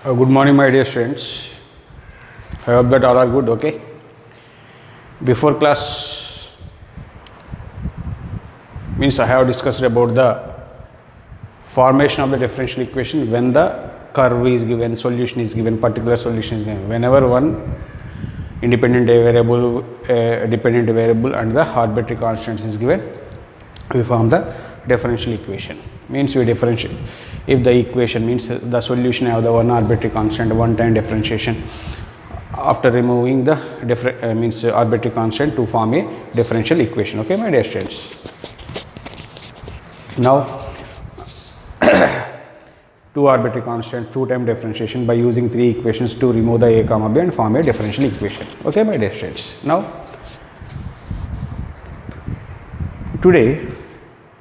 Good morning, my dear students. I hope that all are good. Okay. Before class, means I have discussed about the formation of the differential equation when the curve is given, solution is given, particular solution is given. Whenever one independent variable, dependent variable, and the arbitrary constants is given, we form the differential equation. Means we differentiate. If the equation means the solution have the one arbitrary constant, one time differentiation, after removing the means arbitrary constant to form a differential equation. Okay, my dear students. Now two arbitrary constant, two time differentiation by using three equations to remove the a comma b and form a differential equation. Okay, my dear students. Now today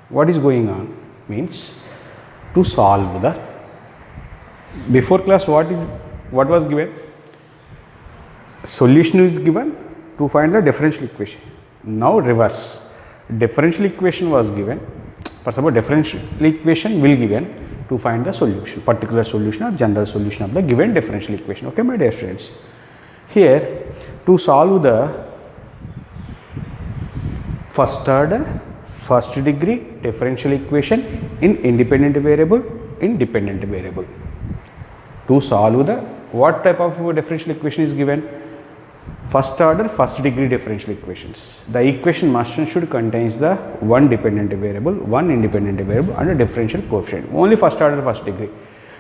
what is going on means to solve the before class what was given, solution is given to find the differential equation. Now reverse, differential equation was given, first of all differential equation will given to find the solution, particular solution or general solution of the given differential equation. Okay, my dear friends. Here to solve the first order first degree differential equation in independent variable, in dependent variable. To solve the what type of differential equation is given? First order first degree differential equations. The equation must and should contains the one dependent variable, one independent variable and a differential coefficient. Only first order first degree.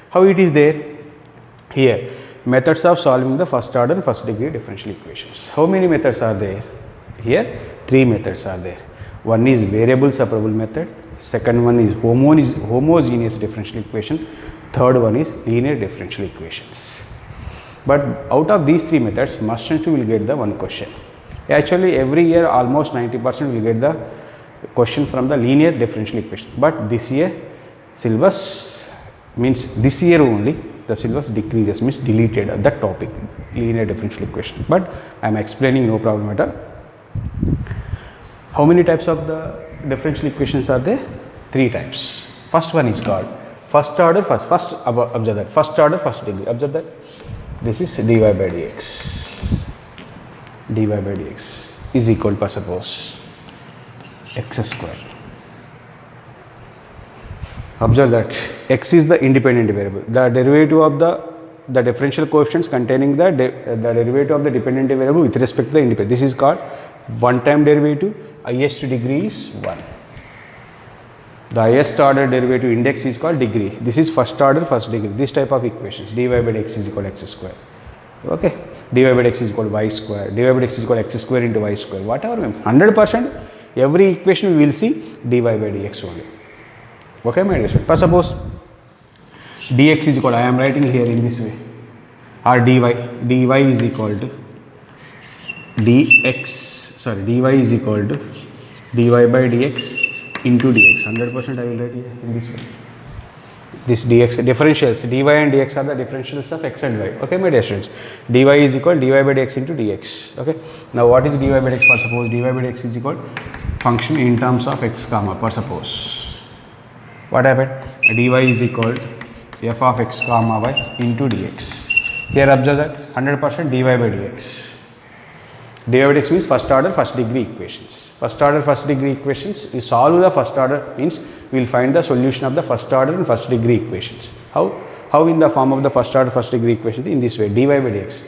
How it is there? Here methods of solving the first order first degree differential equations. How many methods are there? Here three methods are there. One is variable separable method, second one is homogeneous differential equation, third one is linear differential equations. But out of these three methods, must and should will get the one question. Actually, every year almost 90% will get the question from the linear differential equation. But this year syllabus means this year only the syllabus decreases, means deleted that topic, linear differential equation. But I am explaining, no problem at all. How many types of the differential equations are there? Three types. First one is called first order observe that first order first degree. Observe that this is dy by dx. Dy by dx is equal to suppose x square. Observe that x is the independent variable. The derivative of the differential coefficients containing the derivative of the dependent variable with respect to the independent. This is called one time derivative. Highest degree is 1. The highest order derivative index is called degree. This is first order first degree. This type of equations, dy by dx is equal to x square. Okay, dy by dx is equal to y square, dy by dx is equal to x square into y square. Whatever, 100% every equation we will see dy by dx only. Okay, my dear student. First suppose dx is equal to, I am writing here in this way, or dy is equal to dy is equal to dy by dx into dx. 100% I will write here in this way. This dx differentials, dy and dx are the differentials of x and y. Okay, my dear students. Dy is equal to dy by dx into dx. Okay. Now what is dy by dx? For suppose dy by dx is equal function in terms of x comma. For suppose what happened? Dy is equal to f of x comma y into dx. Here observe that 100% dy by dx. Dy by dx means first order first degree equations. First order first degree equations, we solve the first order means we will find the solution of the first order and first degree equations. How in the form of the first order first degree equation? In this way, dy by dx.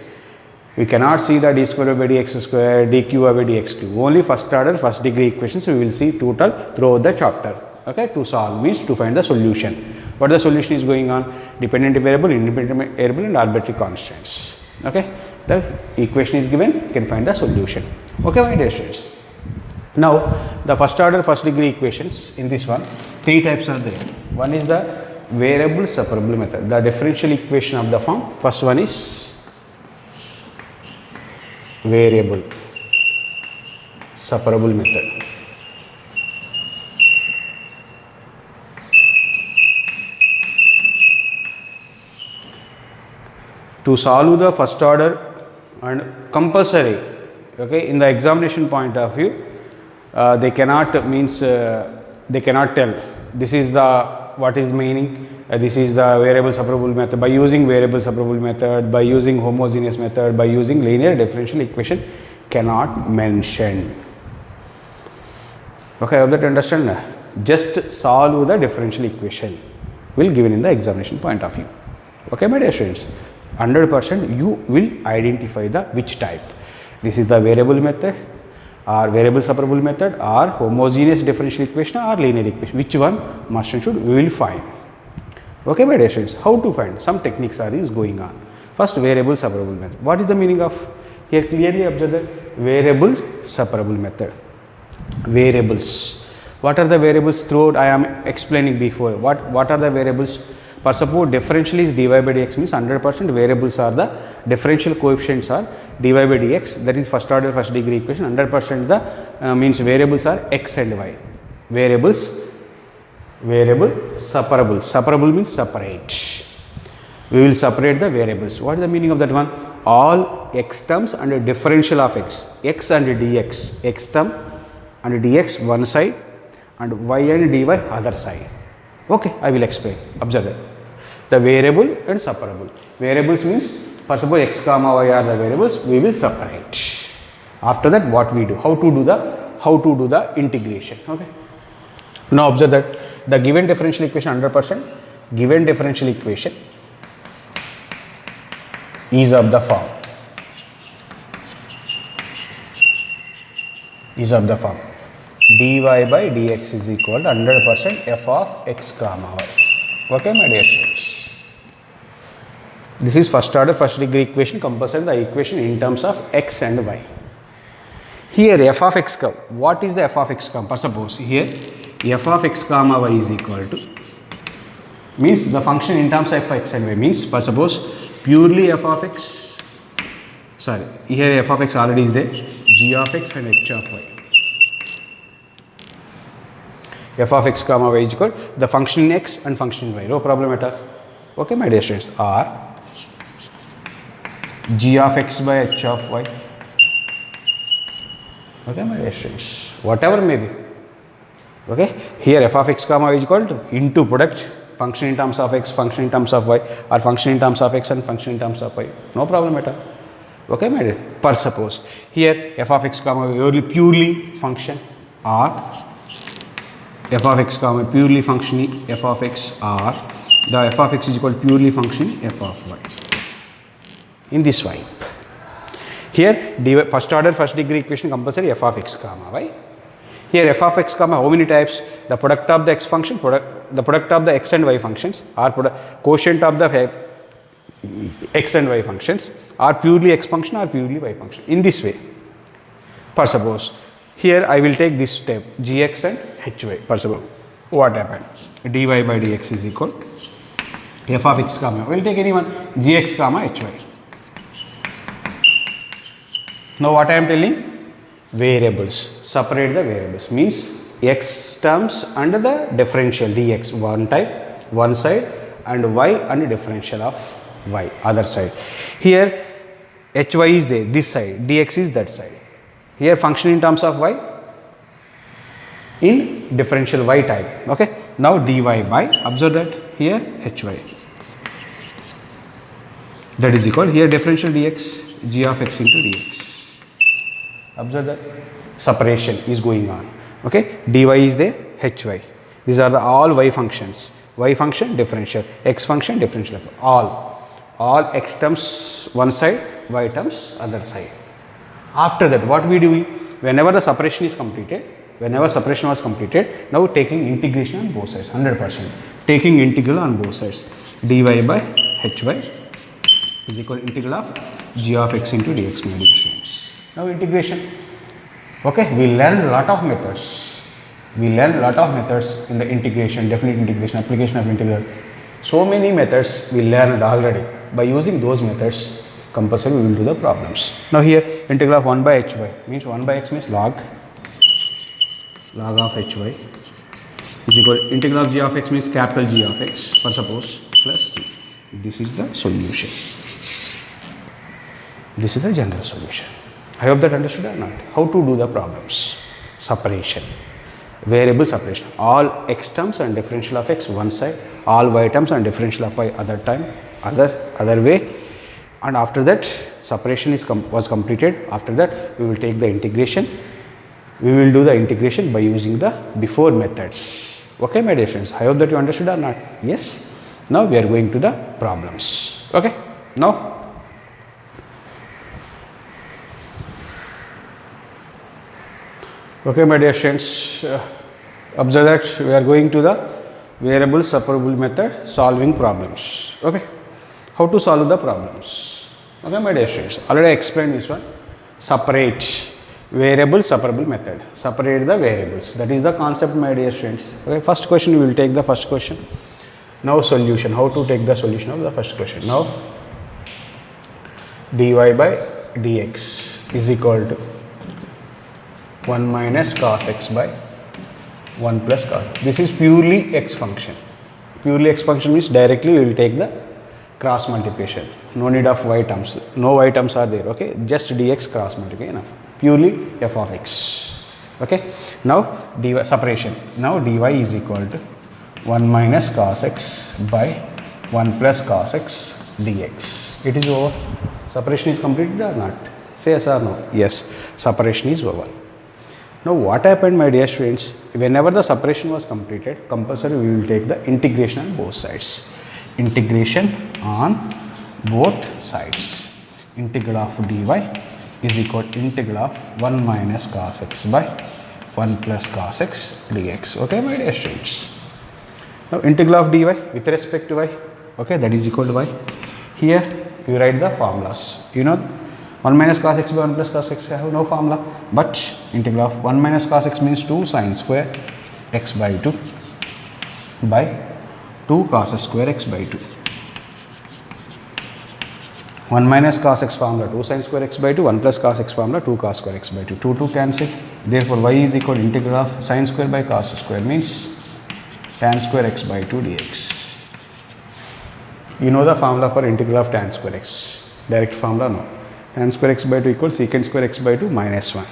We cannot see the d square by dx square, dq by dx cube. Only first order first degree equations we will see total throughout the chapter. Okay, to solve means to find the solution. What the solution is going on? Dependent variable, independent variable and arbitrary constants. Okay. The equation is given, you can find the solution. Okay, my dear students. Now the first order first degree equations, in this one three types are there. One is the variable separable method, the differential equation of the form. First one is variable separable method. To solve the first order and compulsory, okay, in the examination point of view, they cannot tell this is the what is meaning this is the variable separable method. By using variable separable method, by using homogeneous method, by using linear differential equation cannot mention. Okay, I hope that you understand. Just solve the differential equation will given in the examination point of view. Okay, my dear students, 100% you will identify the which type. This is the variable method or variable separable method or homogeneous differential equation or linear equation. Which one must and should we will find. Okay, my dear students, how to find? Some techniques are is going on. First, variable separable method. What is the meaning of? Here clearly observe the variable separable method. Variables. What are the variables? Throughout I am explaining before. What are the variables? For suppose differential is dy by dx means 100% variables are the differential coefficients are dy by dx, that is first order first degree equation. 100% the means variables are x and y. Variable separable. Separable means separate. We will separate the variables. What is the meaning of that one? All x terms and a differential of x and dx, x term and dx one side and y and dy other side. Okay, I will explain. Observe it. The variable and separable. Variables means for suppose x comma y are the variables, we will separate. After that, what we do? How to do the integration. Okay. Now observe that the given differential equation 100%. Given differential equation is of the form. Dy by dx is equal to 100% f of x comma y. Okay, my dear students. This is first order first degree equation, compulsory the equation in terms of x and y. Here f of x comma, what is the f of x comma? Suppose here f of x comma y is equal to, means the function in terms of x and y means, for suppose purely f of x, sorry, here f of x already is there, g of x and h of y. F of x comma y is equal the function in x and function in y, no problem at all. Okay, my dear students, or g of x by h of y. Okay, my dear students, whatever may be. Okay, here f of x comma y is equal to into product function in terms of x, function in terms of y, or function in terms of x and function in terms of y, no problem at all. Okay, my dear. Per suppose here f of x comma y purely function, or f of x comma purely function f of x, or the f of x is equal to purely function f of y. In this way, here first order first degree equation compulsory f of x comma y. Here f of x comma how many types? The product of the x function, the product of the x and y functions, or quotient of the x and y functions, or purely x function or purely y function. In this way, for suppose here I will take this step gx and hy. For suppose what happened? Dy by dx is equal f of x comma, we will take anyone gx comma hy. Now what I am telling? Variables. Separate the variables means x terms and the differential dx one type one side and y and differential of y other side. Here hy is there this side, dx is that side. Here function in terms of y in differential y type. Okay. Now dy by, observe that here hy, that is equal here differential dx g of x into dx. Observe that separation is going on. Okay, dy is there, hy. These are the all y functions. Y function differential, x function differential, all x terms one side, y terms other side. After that, what we do? Whenever the separation is completed, whenever separation was completed, now taking integration on both sides, 100%. Taking integral on both sides, dy by hy is equal to integral of g of x into dx, my dear students. Now integration. Okay, we learned a lot of methods. We learned a lot of methods in the integration, definite integration, application of integral. So many methods we learned already. By using those methods, compulsory we will do the problems. Now here integral of 1 by hy means 1 by x means log of hy is equal to integral of g of x means capital G of x, for suppose, plus c. This is the solution. This is the general solution. I hope that understood or not. How to do the problems? Separation. variable separation. All x terms and differential of x one side, all y terms and differential of y other time, other way, and after that separation was completed. After that we will take the integration. We will do the integration by using the before methods. Okay, my dear friends, I hope that you understood or not. Yes. Now we are going to the problems. Okay. Now okay, my dear friends, observe that we are going to the variable separable method solving problems. Okay, how to solve the problems? Okay, my dear friends, already I explained this one. Separate variable separable method. Separate the variables. That is the concept, my dear friends. Okay, first question we will take the first question. Now solution. How to take the solution of the first question? Now dy by dx is equal to 1 minus cos x by 1 plus cos. This is purely x function. Purely x function means directly we will take the cross multiplication. No need of y terms. No y terms are there. Okay, just dx cross multiplication enough. Purely f of x. Okay. Now dy separation. Now dy is equal to 1 minus cos x by 1 plus cos x dx. It is over. Separation is completed or not? Say yes or no. Yes. Separation is over. Now what happened, my dear students? Whenever the separation was completed, compulsory we will take the integration on both sides. Integration on both sides. Integral of dy is equal to integral of 1 minus cos x by 1 plus cos x dx. Okay, my dear students. Now integral of dy with respect to y. Okay, that is equal to y. Here you write the formulas. You know 1 minus cos x by 1 plus cos x, I have no formula, but integral of 1 minus cos x means 2 sin square x by 2 by 2 cos square x by 2. 1 minus cos x formula 2 sin square x by 2, 1 plus cos x formula 2 cos square x by 2. 2 cancel. Therefore y is equal to integral of sin square by cos square means tan square x by 2 dx. You know the formula for integral of tan square x. Direct formula, no. Tan square x by 2 equals secant square x by 2 minus 1.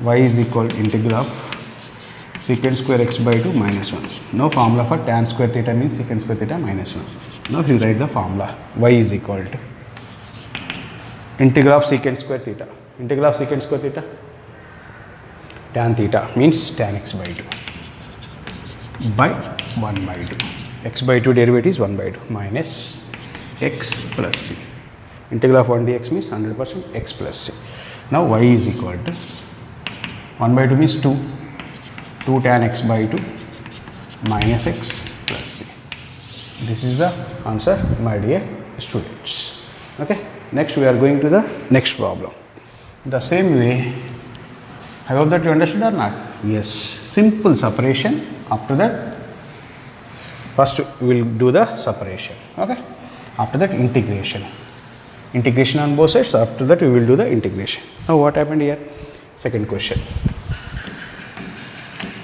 Y is equal to integral of secant square x by 2 minus 1. No formula for tan square theta means secant square theta minus 1. Now you write the formula. Y is equal to integral of secant square theta. Integral of secant square theta. Tan theta means tan x by 2 by 1 by 2. X by 2 derivative is 1 by 2 minus x plus c. Integral of 1 dx means 100% x plus c. Now y is equal to 1 by 2 means 2 tan x by 2 minus x plus c. This is the answer, my dear students. Okay. Next we are going to the next problem. The same way, I hope that you understood or not? Yes. Simple separation. After that, first we will do the separation. Okay. After that, integration. Integration on both sides. After that we will do the integration. Now what happened here? Second question.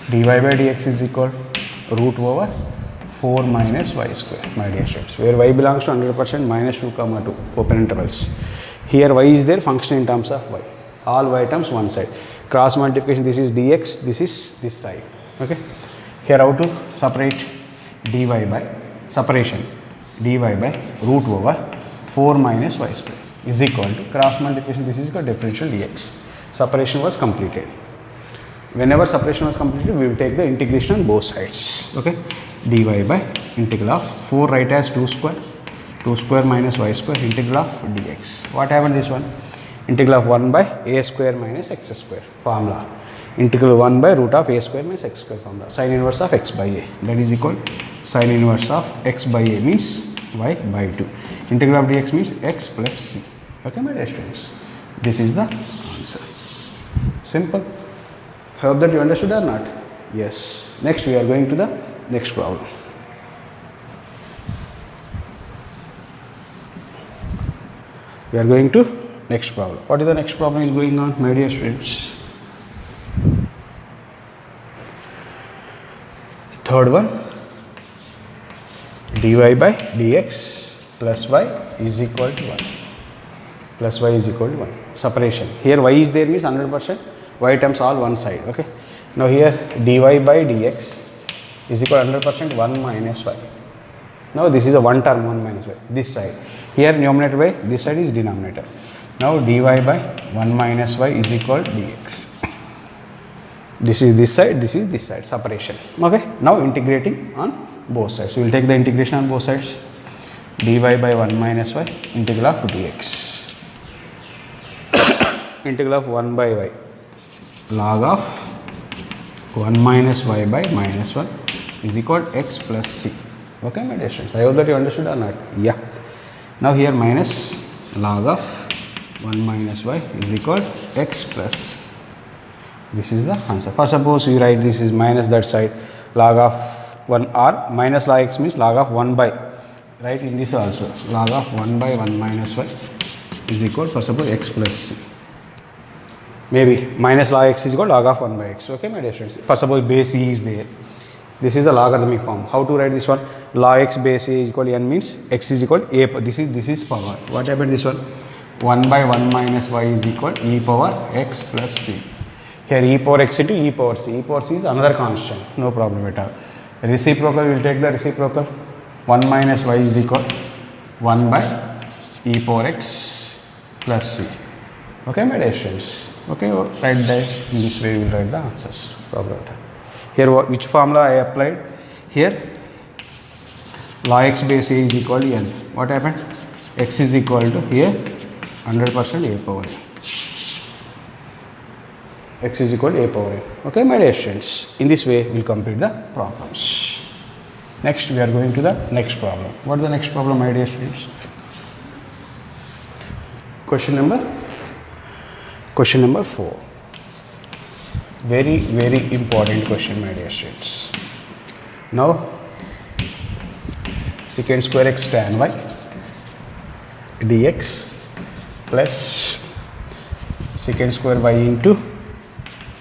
dy by dx is equal root over 4 minus y square, my dear students, where y belongs to 100% minus 2 comma 2 open intervals. Here y is there, function in terms of y. All y terms one side. Cross multiplication, this is dx, this is this side. Okay. Here how to separate? Dy by separation. Dy by root over 4 minus y square is equal to cross multiplication, this is called differential dx. Separation was completed. Whenever separation was completed, we will take the integration on both sides. Okay. Dy by integral of 4 write as 2 square minus y square integral of dx. What happened this one? Integral of 1 by a square minus x square formula. Integral 1 by root of a square minus x square formula. Sin inverse of x by a, that is equal sin inverse of x by a means y by 2. Integral of dx means x plus c. Okay, my dear students. This is the answer. Simple. Hope that you understood or not? Yes. Next we are going to the next problem. We are going to next problem. What is the next problem is going on, my dear students? Third one. Dy by dx plus y is equal to 1. Plus y is equal to 1. Separation. Here y is there means 100%. Y terms all one side. Okay. Now here dy by dx is equal 100% 1 minus y. Now this is a one term 1 minus y, this side. Here numerator by this side is denominator. Now dy by 1 minus y is equal dx. This is this side, separation. Okay. Now integrating on both sides. We will take the integration on both sides. Dy by 1 minus y, integral of dx. Integral of 1 by y, log of 1 minus y by minus 1 is equal to x plus c. Okay, my dear students. I hope that you understood or not. Yeah. Now here minus log of 1 minus y is equal to x plus c. This is the answer. For suppose you write this is minus that side, log of 1 r minus log x means log of 1 by, right, in this also log of 1 by 1 minus y is equal, for suppose x plus c. Maybe minus log x is equal to log of 1 by x. Okay, my dear students. For suppose base e is there. This is the logarithmic form. How to write this one? Log x base a is equal to n means x is equal to a. This is power. What happened this one? 1 by 1 minus y is equal to e power x plus c. Here e power x into e power c. E power c is another constant. No problem at all. Reciprocal, we will take the reciprocal. 1 minus y is equal to 1 by e power x plus c. Okay, my dear students. Okay, write that in this way we will write the answers. Problem at all. Here which formula I applied? Here log x base a is equal to n. What happened? X is equal to here 100% a power n. X is equal to a power n. Okay, my dear students. In this way, we will complete the problems. Next, we are going to the next problem. What is the next problem, my dear students? Question number 4. Very, very important question, my dear students. Now, secant square x tan y dx plus secant square y into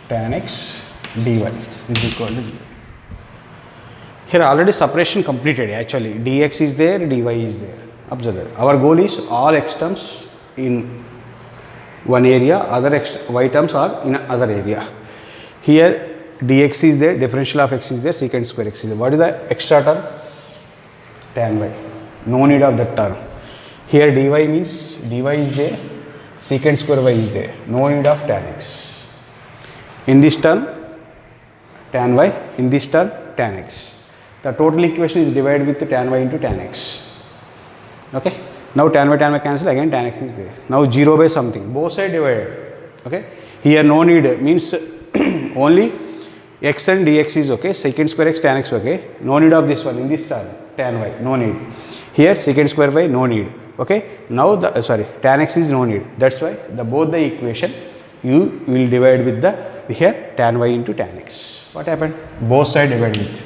tan x dy is equal to 0. Here already separation completed actually. Dx is there, dy is there. Observe that. Our goal is all x terms in one area, other x, y terms are in other area. Here dx is there, differential of x is there, secant square x is there. What is the extra term? Tan y. No need of that term. Here dy means dy is there, secant square y is there. No need of tan x. In this term tan y, in this term tan x. The total equation is divided with tan y into tan x. Okay. Now tan y cancel, again tan x is there. Now 0 by something, both sides divided. Okay. Here no need means only x and dx is okay, secant square x tan x okay. No need of this one in this term tan y, no need. Here secant square y, no need. Okay. Now the tan x is no need. That's why both the equation you will divide with the here tan y into tan x. What happened? Both sides divided with.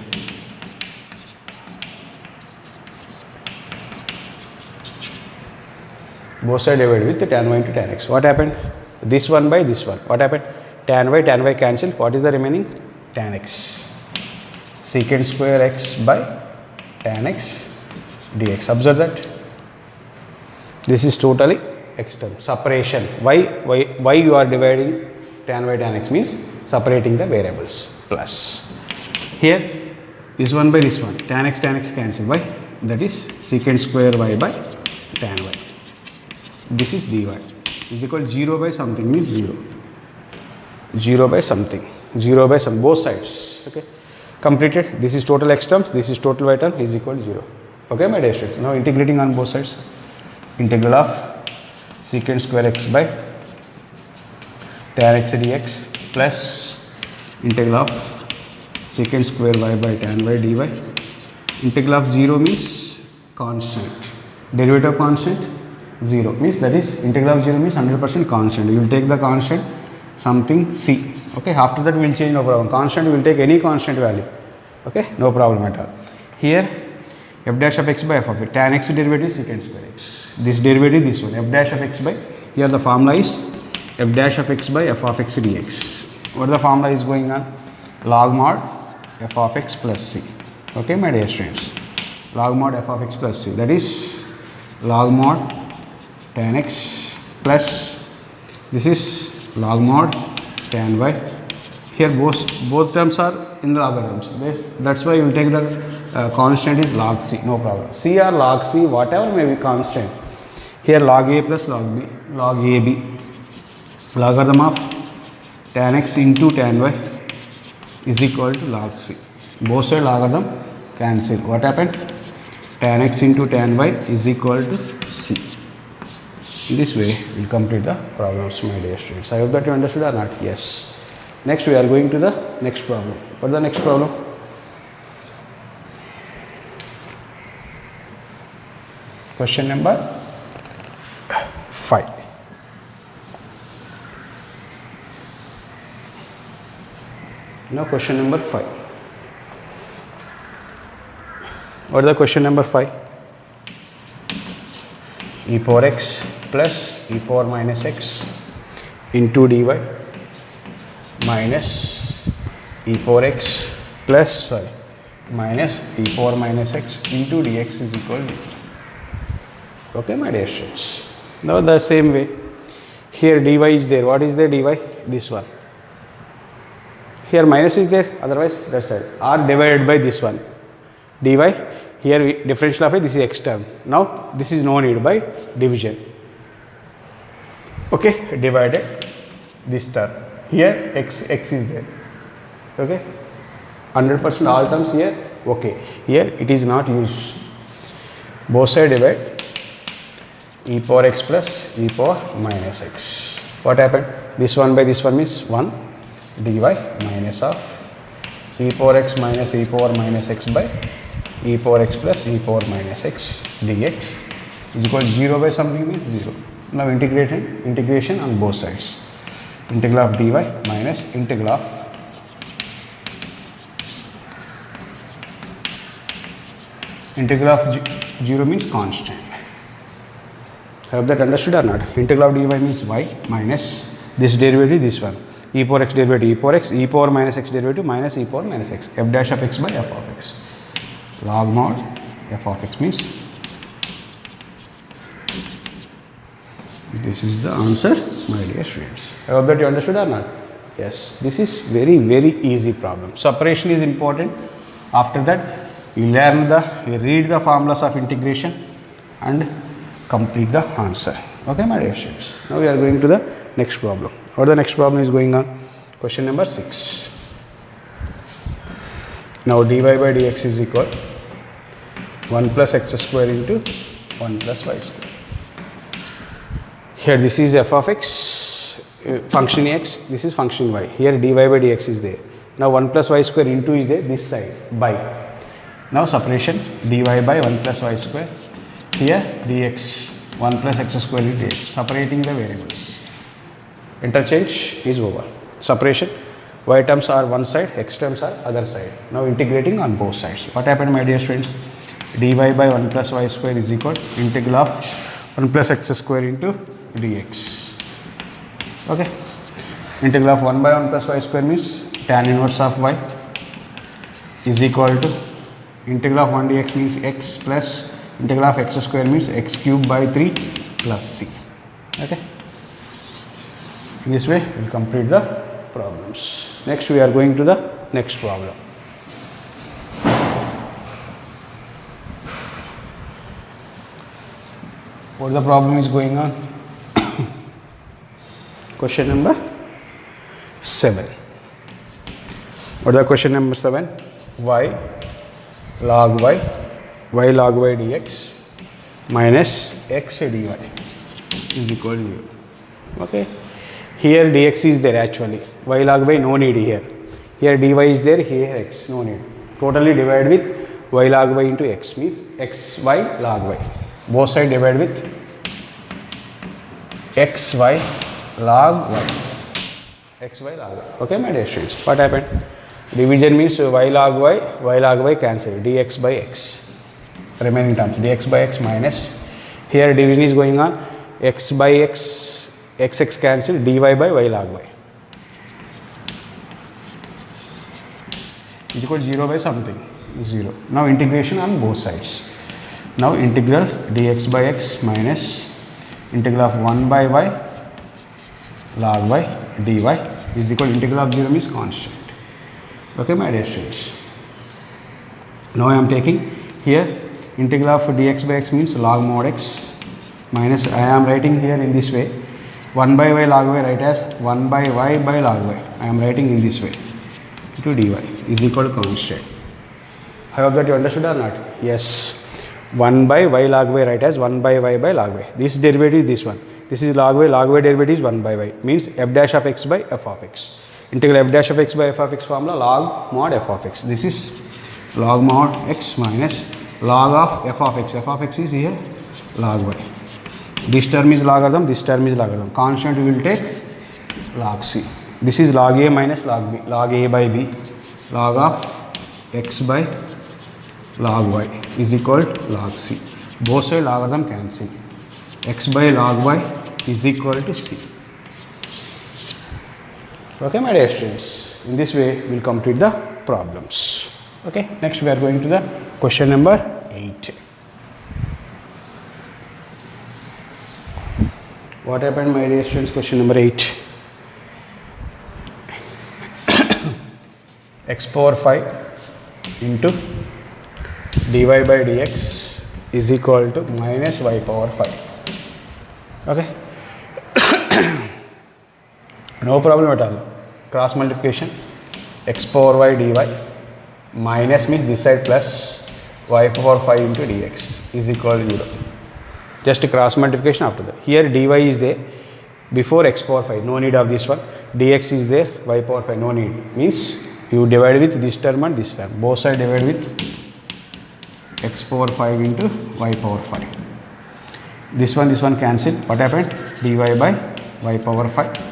Both sides divided with the tan y into tan x. What happened? This one by this one. What happened? Tan y cancel. What is the remaining? Tan x. Secant square x by tan x dx. Observe that. This is totally x term. Separation. Why you are dividing tan y tan x means separating the variables. Plus. Here this one by this one. Tan x cancel. Why? That is secant square y by tan y. This is dy is equal to 0 by something means 0. 0 by something. 0 by some, both sides. Okay. Completed. This is total x terms. This is total y term is equal to 0. Okay, my dear students. Now integrating on both sides. Integral of secant square x by tan x dx plus integral of secant square y by tan y dy. Integral of 0 means constant. Derivative of constant 0 means that is integral of 0 means 100% constant. You will take the constant something c. Okay. After that we will change, no problem. Constant we will take any constant value. Okay. No problem at all. Here f dash of x by f of it. Tan x derivative is secant square x. This derivative this one. F dash of x by, here the formula is f dash of x by f of x dx. What the formula is going on? Log mod f of x plus c. Okay, my dear students. Log mod f of x plus c. That is log mod tan x plus this is log mod tan y. Here both terms are in logarithms. That's why you will take the constant is log c, no problem. C or log c, whatever may be constant. Here log a plus log b, log ab, logarithm of tan x into tan y is equal to log c. Both side logarithm cancel. What happened? Tan x into tan y is equal to c. In this way, we will complete the problems, my dear students. I hope that you understood or not. Yes. Next, we are going to the next problem. What is the next problem? Question number 5. Now, question number 5. What is the question number 5? E power x plus e power minus x into dy minus e power x plus minus e power minus x into dx is equal to 0. Okay, my dear students. Now the same way, here dy is there. What is the dy? This one. Here minus is there, otherwise that side. R divided by this one. Dy, here we differential of it, this is x term. Now this is no need by division. Okay, divided this term. Here x is there. Okay, 100% all terms here. Okay, here it is not used. Both side divide. E power x plus e power minus x. What happened? This one by this one means 1 dy minus of e power x minus e power minus x by e power x plus e power minus x dx is equal to 0 by something means 0. Now integration on both sides. Integral of dy minus integral of integral of 0 means constant. I hope that understood or not. Integral of dy means y minus this derivative, this one. E power x derivative e power x, e power minus x derivative minus e power minus x. F dash of x by f of x. Log mod f of x means this is the answer, my dear students. I hope that you understood or not. Yes, this is very easy problem. Separation is important. After that, you read the formulas of integration and complete the answer. Okay, my dear students. Now we are going to the next problem. What the next problem is going on? Question number 6. Now dy by dx is equal 1 plus x square into 1 plus y square. Here this is f of x, function x, this is function y. Here dy by dx is there. Now 1 plus y square into is there, this side, by. Now separation, dy by 1 plus y square. Here dx, 1 plus x square into x, separating the variables. Interchange is over. Separation, y terms are one side, x terms are other side. Now integrating on both sides. What happened, my dear students? Dy by 1 plus y square is equal to integral of 1 plus x square into dx. Okay. Integral of 1 by 1 plus y square means tan inverse of y is equal to integral of 1 dx means x plus integral of x square means x cube by 3 plus c. Okay. In this way, we will complete the problems. Next, we are going to the next problem. What the problem is going on? Question number 7. What is the question number 7? Y log y dx minus x dy is equal to 0. Okay. Here dx is there actually. Y log y no need here. Here dy is there, here x no need. Totally divide with y log y into x means xy log y. Both sides divide with xy log y. Xy log y. Okay, my dear students. What happened? Division means y log y cancel. Dx by x. Remaining terms dx by x minus. Here division is going on. X by x, x cancel. Dy by y log y. Is equal to 0 by something. 0. Now integration on both sides. Now integral dx by x minus integral of 1 by y log y dy is equal to integral of 0 means constant. Okay, my dear students. Now I am taking here integral of dx by x means log mod x minus, I am writing here in this way, 1 by y log y, write as 1 by y by log y. I am writing in this way, into dy is equal to constant. I hope that you understood or not? Yes. 1 by y log y, write as 1 by y by log y. This derivative is this one. This is log y derivative is 1 by y, means f dash of x by f of x. Integral f dash of x by f of x formula log mod f of x. This is log mod x minus log of f of x. F of x is here log y. This term is logarithm, this term is logarithm. Constant we will take log c. This is log a minus log b. Log a by b. Log of x by log y is equal to log c. Both side logarithm cancel. X by log y is equal to c. Okay, my dear students. In this way, we will complete the problems. Okay, next we are going to the question number 8. What happened, my dear students? Question number 8. X power 5 into dy by dx is equal to minus y power 5. Okay. No problem at all. Cross multiplication, x power y dy minus means this side plus y power 5 into dx is equal to 0. Just cross multiplication after that. Here dy is there before x power 5, no need of this one. Dx is there, y power 5, no need. Means you divide with this term and this term. Both sides divide with x power 5 into y power 5. This one cancel. What happened? dy by y power 5.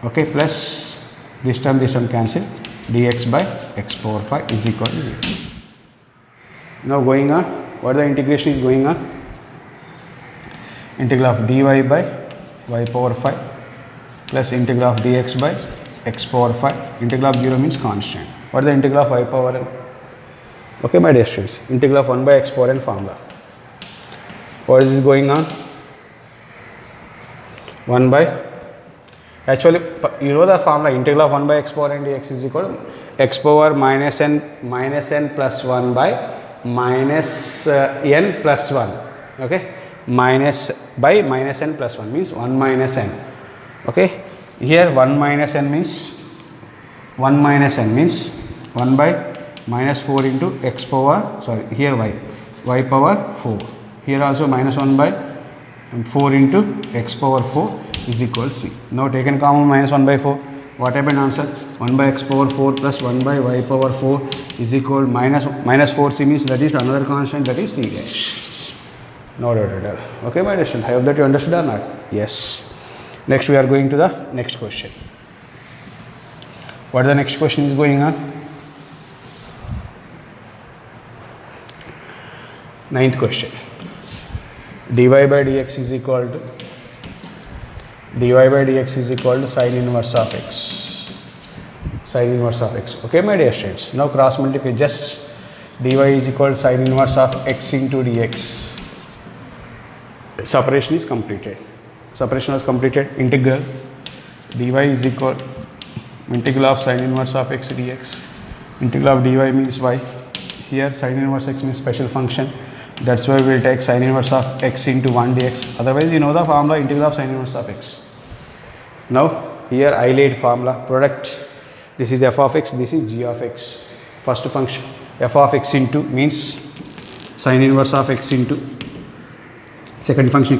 Okay, plus this term cancel. Dx by x power 5 is equal to 0. Now going on, what the integration is going on? Integral of dy by y power 5 plus integral of dx by x power 5. Integral of 0 means constant. What is the integral of y power n? Okay, my dear students, integral of 1 by x power n formula. What is this going on? 1 by, actually you know the formula, integral of 1 by x power n dx is equal to x power minus n plus 1 by minus n plus 1. Okay, minus by minus n plus 1 means 1 minus n. Okay, here 1 minus n means 1 by minus 4 into x power, sorry, here y power 4. Here also minus 1 by 4 into x power 4 is equal to c. Now taken common minus 1 by 4. What happened answer? 1 by x power 4 plus 1 by y power 4 is equal to minus 4c means that is another constant, that is c dash. No doubt at all. Okay, my dear student, I hope that you understood or not? Yes. Next we are going to the next question. What the next question is going on? 9th question. dy by dx is equal to sin inverse of x. Sin inverse of x. Okay, my dear students. Now cross multiply, just dy is equal to sin inverse of x into dx. Separation is completed. Separation was completed. Integral dy is equal integral of sin inverse of x dx. Integral of dy means y. Here sin inverse x means special function. That's why we will take sin inverse of x into 1 dx. Otherwise, you know the formula, integral of sin inverse of x. Now, here I laid formula, product. This is f of x, this is g of x. First function, f of x into means sin inverse of x into second function,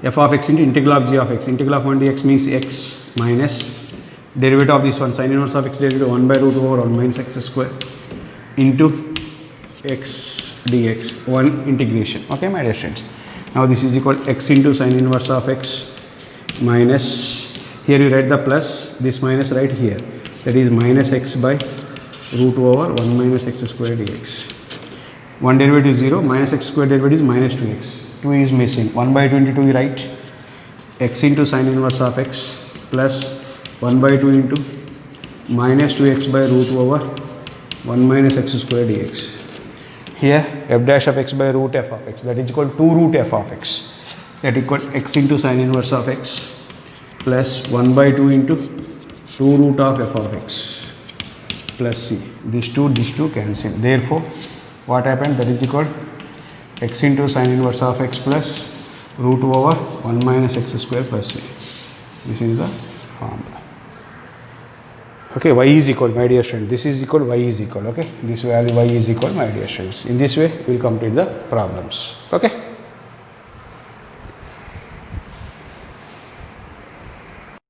f of x into integral of g of x. Integral of 1 dx means x minus derivative of this one, sin inverse of x derivative 1 by root over 1 minus x square into x dx, one integration. Okay, my dear students. Now this is equal to x into sin inverse of x minus, here you write the plus, this minus right here, that is minus x by root over 1 minus x square dx. One derivative is 0, minus x square derivative is minus 2x. 2 is missing. 1 by 22 you write x into sin inverse of x plus 1 by 2 into minus 2x by root over 1 minus x square dx. Here f dash of x by root f of x, that is equal to 2 root f of x, that equal x into sin inverse of x plus 1 by 2 into 2 root of f of x plus c. These two cancel. Therefore, what happened? That is equal x into sin inverse of x plus root over 1 minus x square plus c. This is the formula. Okay, y is equal, my dear students. This is equal, y is equal. Okay, this value y is equal, my dear students. In this way, we will complete the problems. Okay.